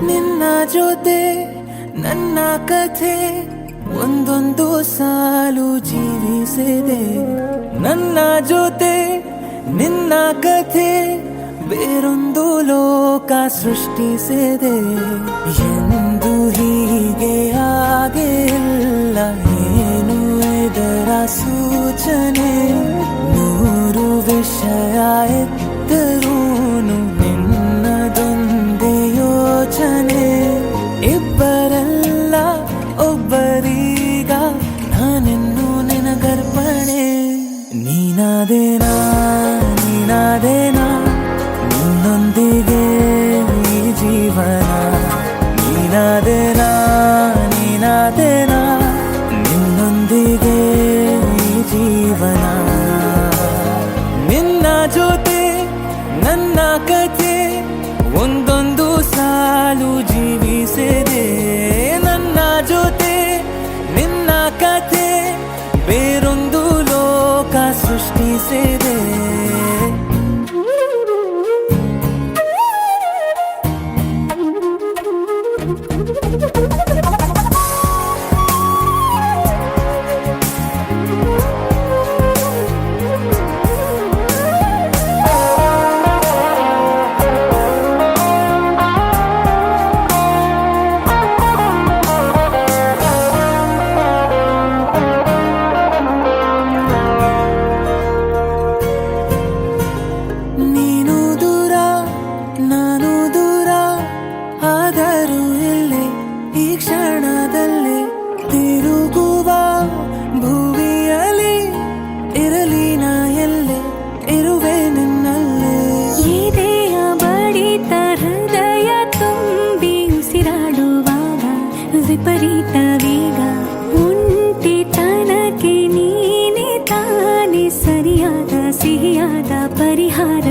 ನಿನ್ನ ಜೊತೆ ನನ್ನ ಕಥೆ ಒಂದೊಂದು ಸಾಲು ಜೀವಿಸಿದೆ. ನನ್ನ ಜೊತೆ ನಿನ್ನ ಕಥೆ ಬೇರೊಂದು ಲೋಕ ಸೃಷ್ಟಿಸಿದೆ. ಎಂದು ಹೀಗೆ ಆಗಿಲ್ಲ, ಏನು ಇದರ ಸೂಚನೆ? ನೂರು ವಿಷಯ ಎತ್ತರೂನು ನಿನ್ನದೊಂದೇ ಯೋಚನೆ. ಇಬ್ಬರಲ್ಲ ಒಬ್ಬರೀಗ ನಾನೆನ್ನು ನಿನಗರ್ಪಣೆ. ನೀನಾದೇನಾ ನೀನಾದೇನಾ ನಿನ್ನೊಂದಿಗೆ ಈ ಜೀವನ. ನೀನಾದೇನಾ ನೀನಾದೇನಾ ನಿನ್ನೊಂದಿಗೆ ಈ ಜೀವನ. ನಿನ್ನ ಜೊತೆ ನನ್ನ ಕಥೆ ಒಂದೊಂದು ಸಾಲು ಜೀವಿಸಿದೆ. ನನ್ನ ಜೊತೆ ನಿನ್ನ ಕಥೆ ಬೇರೊಂದು ಲೋಕ ಸೃಷ್ಟಿಸಿದೆ. ನಾನು ದೂರ ಆದರೂ ಇಲ್ಲಿ ಈ ಕ್ಷಣದಲ್ಲಿ ತಿರುಗುವ ಭೂಮಿಯಲ್ಲಿ ಇರಲಿ ನಾ ಎಲ್ಲೆ ಇರುವೆ ನಿನ್ನಲ್ಲೇ. ಎದೆಯ ಬಡಿತ ಹೃದಯ ತುಂಬಿ ಉಸಿರಾಡುವಾಗ ವಿಪರೀತ ವೇಗ. ಒಂಟಿತನಕ್ಕೆ ನೀನೆ ತಾನೆ ಸರಿಯಾದ ಸಿಹಿಯಾದ ಪರಿಹಾರ.